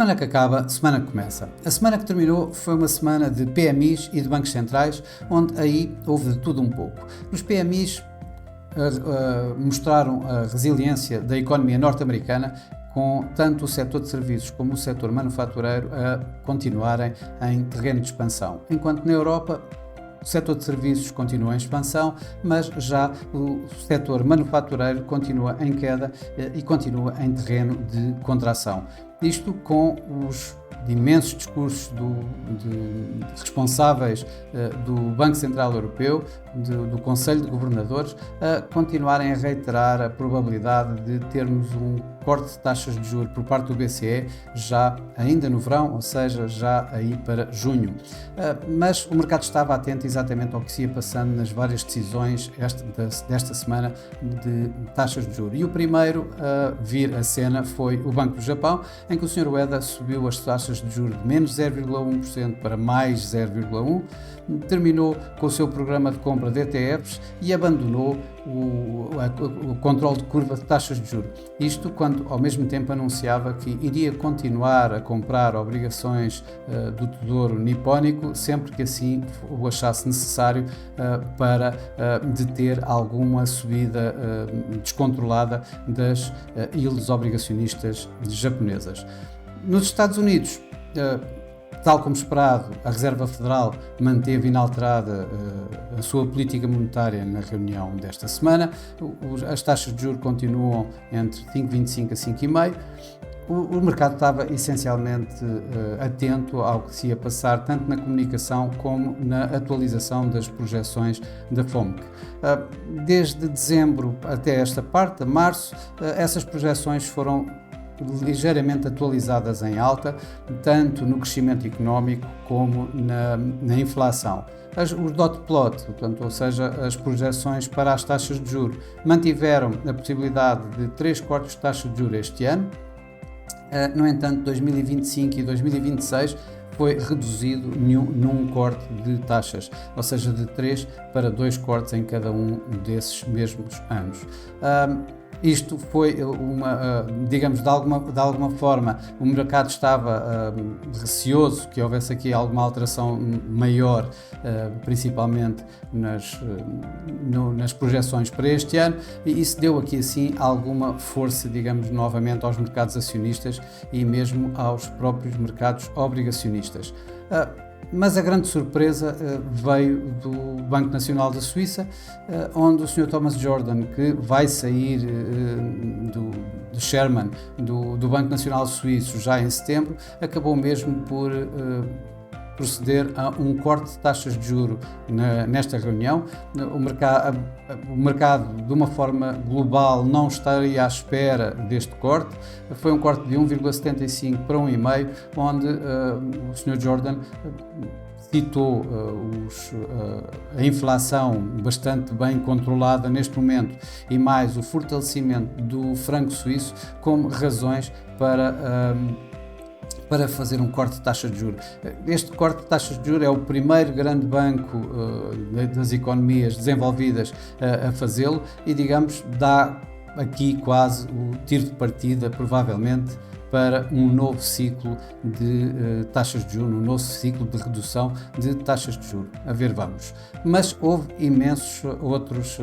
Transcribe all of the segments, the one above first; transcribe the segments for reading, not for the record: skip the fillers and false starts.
Semana que acaba, semana que começa. A semana que terminou foi uma semana de PMIs e de bancos centrais, onde aí houve de tudo um pouco. Nos PMIs mostraram a resiliência da economia norte-americana, com tanto o setor de serviços como o setor manufatureiro a continuarem em terreno de expansão. Enquanto na Europa, o setor de serviços continua em expansão, mas já o setor manufatureiro continua em queda e continua em terreno de contração. Isto com os imensos discursos de responsáveis do Banco Central Europeu, do Conselho de Governadores, a continuarem a reiterar a probabilidade de termos um corte de taxas de juros por parte do BCE já ainda no verão, ou seja, já aí para junho. Mas o mercado estava atento exatamente ao que se ia passando nas várias decisões desta semana de taxas de juros. E o primeiro a vir à cena foi o Banco do Japão, em que o Sr. Ueda subiu as taxas de juros de menos 0,1% para mais 0,1%, terminou com o seu programa de compra de ETFs e abandonou o controle de curva de taxas de juros. Isto quando ao mesmo tempo anunciava que iria continuar a comprar obrigações do Tesouro Nipónico sempre que assim o achasse necessário para deter alguma subida descontrolada das yields obrigacionistas japonesas. Nos Estados Unidos, tal como esperado, a Reserva Federal manteve inalterada a sua política monetária na reunião desta semana. As taxas de juros continuam entre 5,25% a 5,5%. O mercado estava essencialmente atento ao que se ia passar, tanto na comunicação como na atualização das projeções da FOMC. Desde dezembro até esta parte, de março, essas projeções foram ligeiramente atualizadas em alta, tanto no crescimento económico como na inflação. Os dot plot, portanto, ou seja, as projeções para as taxas de juros, mantiveram a possibilidade de 3 cortes de taxa de juros este ano. No entanto, 2025 e 2026 foi reduzido num corte de taxas, ou seja, de 3 para 2 cortes em cada um desses mesmos anos. Isto foi digamos, de alguma forma, o mercado estava receoso que houvesse aqui alguma alteração maior, principalmente nas projeções para este ano, e isso deu aqui assim alguma força, digamos, novamente aos mercados acionistas e mesmo aos próprios mercados obrigacionistas. Mas a grande surpresa veio do Banco Nacional da Suíça, onde o Sr. Thomas Jordan, que vai sair do chairman do Banco Nacional Suíço já em setembro, acabou mesmo por proceder a um corte de taxas de juros nesta reunião. O mercado, de uma forma global, não estaria à espera deste corte. Foi um corte de 1,75 para 1,5, onde o Sr. Jordan citou a inflação bastante bem controlada neste momento e mais o fortalecimento do franco suíço como razões para fazer um corte de taxa de juros. Este corte de taxas de juros é o primeiro grande banco das economias desenvolvidas a fazê-lo e, digamos, dá aqui quase o tiro de partida, provavelmente, para um novo ciclo de taxas de juros, um novo ciclo de redução de taxas de juros. A ver, vamos. Mas houve imensos outros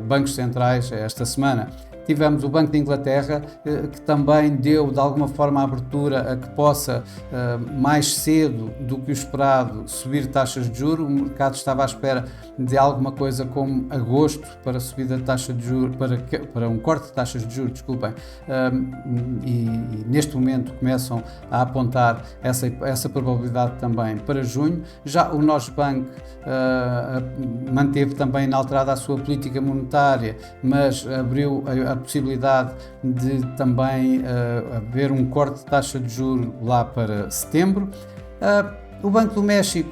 bancos centrais esta semana. Tivemos o Banco de Inglaterra, que também deu de alguma forma a abertura a que possa, mais cedo do que o esperado, subir taxas de juros. O mercado estava à espera de alguma coisa como agosto para subida de taxa de juros, para um corte de taxas de juros, desculpem, e neste momento começam a apontar essa probabilidade também para junho. Já o nosso banco manteve também inalterada a sua política monetária, mas abriu a possibilidade de também haver um corte de taxa de juros lá para setembro. O Banco do México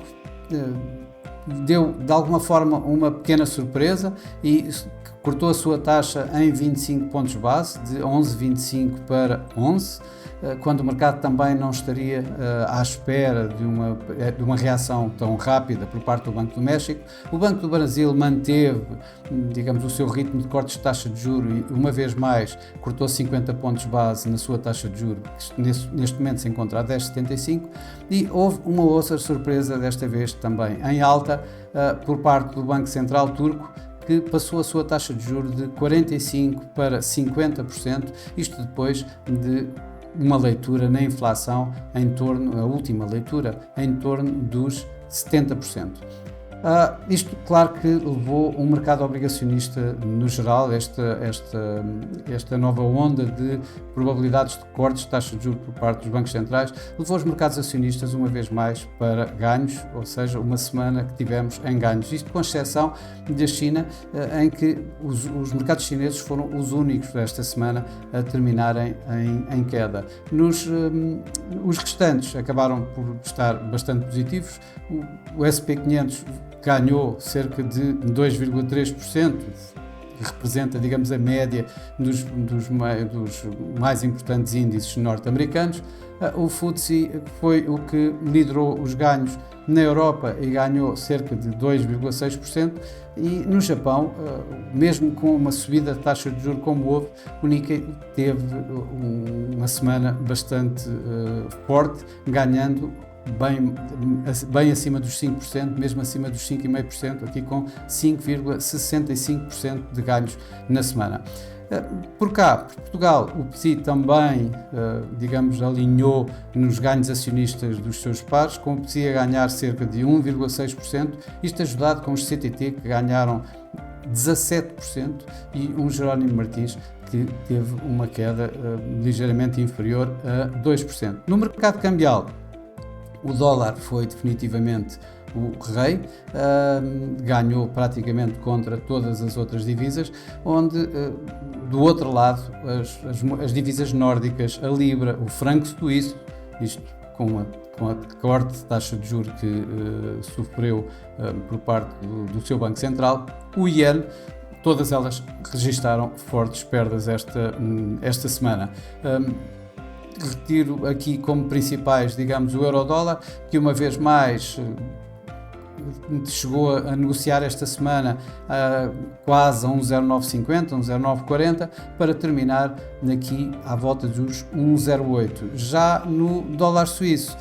deu de alguma forma uma pequena surpresa e cortou a sua taxa em 25 pontos base, de 11,25 para 11. quando o mercado também não estaria à espera de uma reação tão rápida por parte do Banco do México. O Banco do Brasil manteve, digamos, o seu ritmo de cortes de taxa de juros e, uma vez mais, cortou 50 pontos base na sua taxa de juros, que neste momento se encontra a 10,75, e houve uma outra surpresa, desta vez também em alta, por parte do Banco Central turco, que passou a sua taxa de juros de 45% para 50%, isto depois de uma leitura na inflação a última leitura, em torno dos 70%. Isto, claro que levou o mercado obrigacionista no geral, esta nova onda de probabilidades de cortes de taxa de juros por parte dos bancos centrais, levou os mercados acionistas uma vez mais para ganhos, ou seja, uma semana que tivemos em ganhos. Isto com exceção da China, em que os mercados chineses foram os únicos desta semana a terminarem em queda. Os restantes acabaram por estar bastante positivos. O S&P 500 ganhou cerca de 2,3%, que representa, digamos, a média dos mais importantes índices norte-americanos. O FTSE foi o que liderou os ganhos na Europa e ganhou cerca de 2,6%, e no Japão, mesmo com uma subida de taxa de juros como houve, o Nikkei teve uma semana bastante forte, ganhando bem acima dos 5%, mesmo acima dos 5,5%, aqui com 5,65% de ganhos na semana. Por cá, por Portugal, o PSI também, digamos, alinhou nos ganhos acionistas dos seus pares, com o PSI a ganhar cerca de 1,6%, isto ajudado com os CTT, que ganharam 17%, e um Jerónimo Martins, que teve uma queda ligeiramente inferior a 2%. No mercado cambial, o dólar foi definitivamente o rei, ganhou praticamente contra todas as outras divisas, onde do outro lado as divisas nórdicas, a libra, o franco suíço, isto com a corte de taxa de juros que sofreu por parte do seu Banco Central, o iene, todas elas registaram fortes perdas esta semana. Retiro aqui como principais, digamos, o euro-dólar, que uma vez mais chegou a negociar esta semana quase a 1,0950, 1,0940, para terminar aqui à volta dos 1,08. Já no dólar suíço,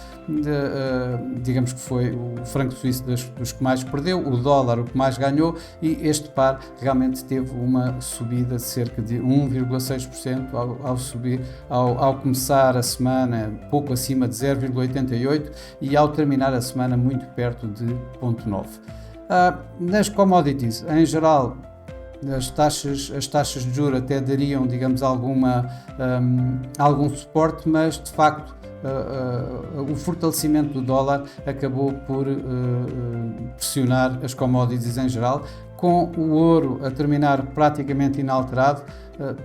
digamos que foi o franco suíço dos que mais perdeu, o dólar o que mais ganhou, e este par realmente teve uma subida de cerca de 1,6% ao começar a semana pouco acima de 0,88 e ao terminar a semana muito perto de 0,9. Nas commodities, em geral, as taxas de juros até dariam, digamos, algum suporte, mas de facto o fortalecimento do dólar acabou por pressionar as commodities em geral, com o ouro a terminar praticamente inalterado,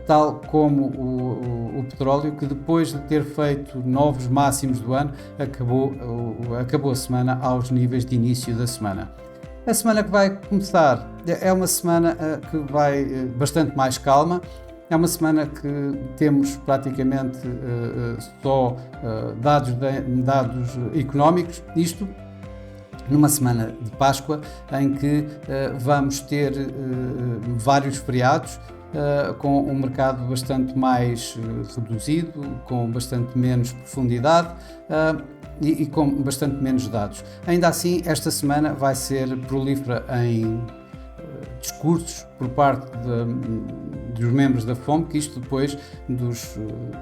tal como o petróleo, que depois de ter feito novos máximos do ano, acabou a semana aos níveis de início da semana. A semana que vai começar é uma semana que vai bastante mais calma. É uma semana que temos praticamente só dados económicos, isto numa semana de Páscoa, em que vamos ter vários feriados, com um mercado bastante mais reduzido, com bastante menos profundidade e com bastante menos dados. Ainda assim, esta semana vai ser prolífera em discursos por parte dos membros da FOMC, isto depois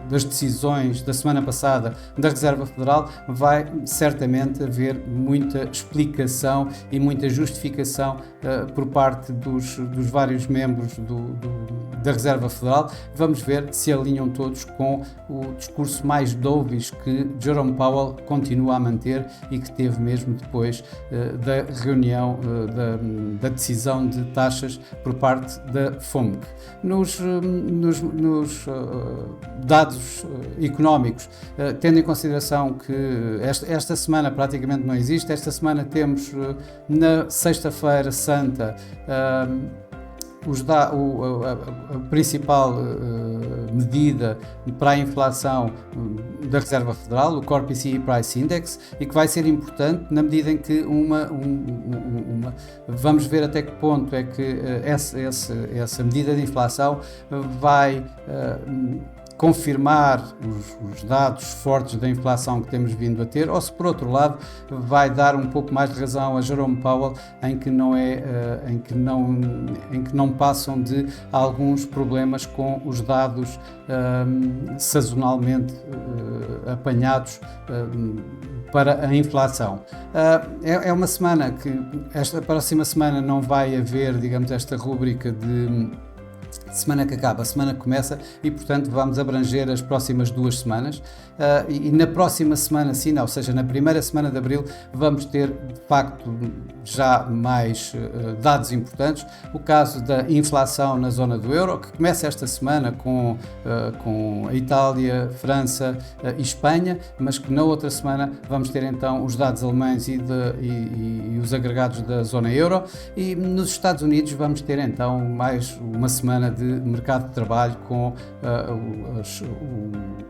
das decisões da semana passada da Reserva Federal, vai certamente haver muita explicação e muita justificação por parte dos vários membros da Reserva Federal. Vamos ver se alinham todos com o discurso mais dovish que Jerome Powell continua a manter e que teve mesmo depois da reunião da decisão de taxas por parte da FOMC. Nos dados económicos, tendo em consideração que esta semana praticamente não existe, esta semana temos na sexta-feira santa a principal medida para a inflação da Reserva Federal, o Core PCE Price Index, e que vai ser importante na medida em que vamos ver até que ponto é que essa medida de inflação vai confirmar os dados fortes da inflação que temos vindo a ter, ou se por outro lado vai dar um pouco mais de razão a Jerome Powell em que não passam de alguns problemas com os dados sazonalmente apanhados para a inflação. É uma semana que, esta próxima semana não vai haver, digamos, esta rúbrica de semana que acaba, a semana que começa, e portanto vamos abranger as próximas 2 semanas, e na próxima semana sim, ou seja, na primeira semana de Abril vamos ter de facto já mais dados importantes. O caso da inflação na zona do euro, que começa esta semana com a Itália, França e Espanha, mas que na outra semana vamos ter então os dados alemães e os agregados da zona euro, e nos Estados Unidos vamos ter então mais uma semana de mercado de trabalho com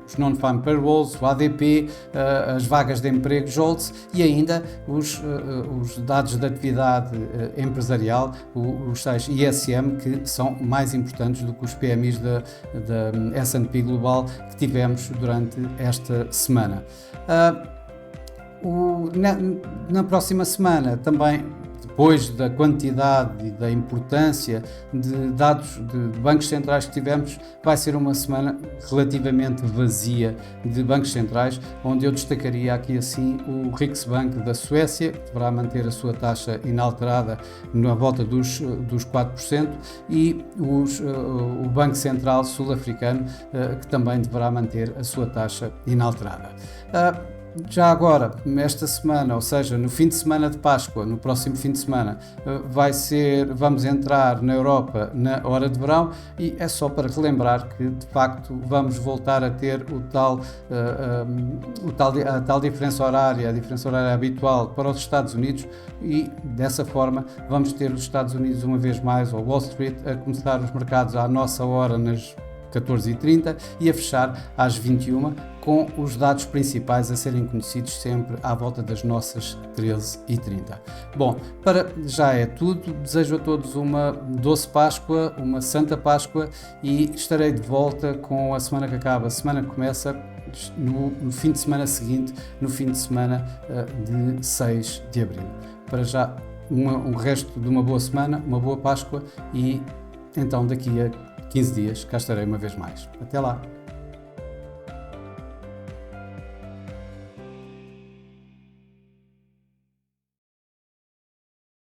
os non-farm payrolls, o ADP, as vagas de emprego, JOLTS, e ainda os dados de atividade empresarial, os tais ISM, que são mais importantes do que os PMIs da S&P Global que tivemos durante esta semana. Na próxima semana também, depois da quantidade e da importância de dados de bancos centrais que tivemos, vai ser uma semana relativamente vazia de bancos centrais, onde eu destacaria aqui assim o Riksbank da Suécia, que deverá manter a sua taxa inalterada na volta dos 4%, e o Banco Central Sul-Africano, que também deverá manter a sua taxa inalterada. Já agora, esta semana, ou seja, no fim de semana de Páscoa, no próximo fim de semana, vamos entrar na Europa na hora de verão, e é só para relembrar que, de facto, vamos voltar a ter a tal diferença horária, a diferença horária habitual para os Estados Unidos, e dessa forma vamos ter os Estados Unidos uma vez mais, ou Wall Street, a começar os mercados à nossa hora nas 14h30 e a fechar às 21h, com os dados principais a serem conhecidos sempre à volta das nossas 13h30. Bom, para já é tudo. Desejo a todos uma doce Páscoa, uma Santa Páscoa, e estarei de volta com a semana que acaba, a semana que começa, no fim de semana seguinte, no fim de semana de 6 de Abril. Para já, um resto de uma boa semana, uma boa Páscoa, e então daqui a 15 dias cá estarei uma vez mais. Até lá!